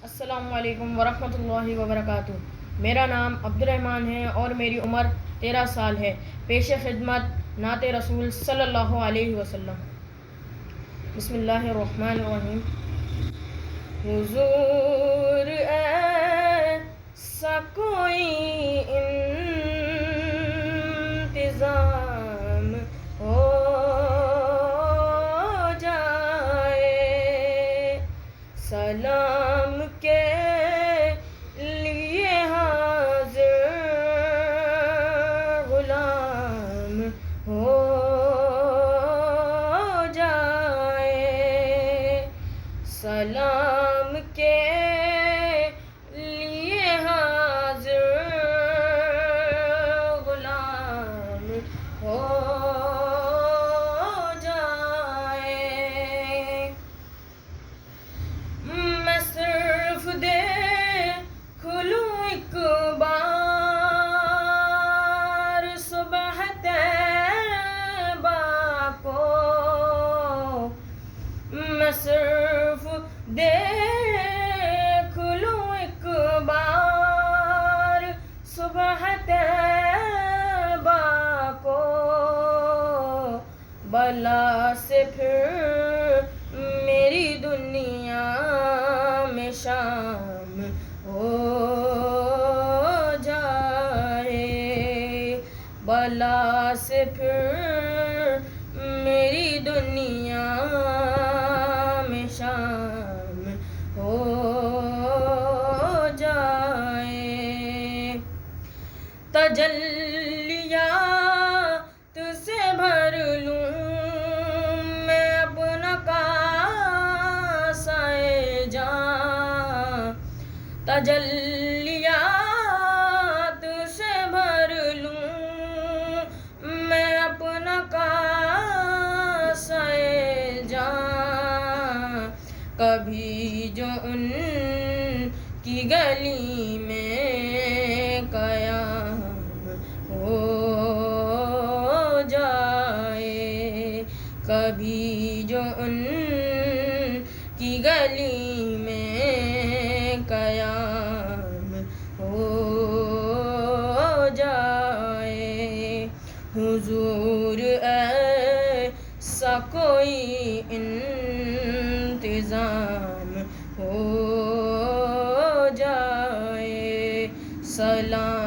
السلام علیکم ورحمۃ اللہ وبرکاتہ۔ میرا نام عبد الرحمن ہے اور میری عمر 13 سال ہے۔ پیش خدمت نعت رسول صلی اللہ علیہ وسلم۔ بسم اللہ الرحمن الرحیم۔ حضور ایسا کوئی انتظام ہو جائے، سلام کے لیے حاضر غلام ہو جائے، سلام کے لیے حاضر غلام ہو جائے۔ میں صرف دیکھ لوں ایک بار صبح طیبہ کو، میں صرف دیکھ لوں ایک بار صبح طیبہ کو، بلا سے پھر میری دنیا میں شام ہو جائے، بلا سے پھر میری دنیا میں شام ہو جائے۔ تجلیات سے بھر لوں میں اپنا کاسہ جاں، تجلیات سے بھر لوں میں اپنا کاسہ جاں، کبھی جو ان کی گلی میں قیام ہو جائے، کبھی جو ان کی گلی میں قیام ہو جائے۔ حضور ایسا کوئی انتظام ہو جائے، سلام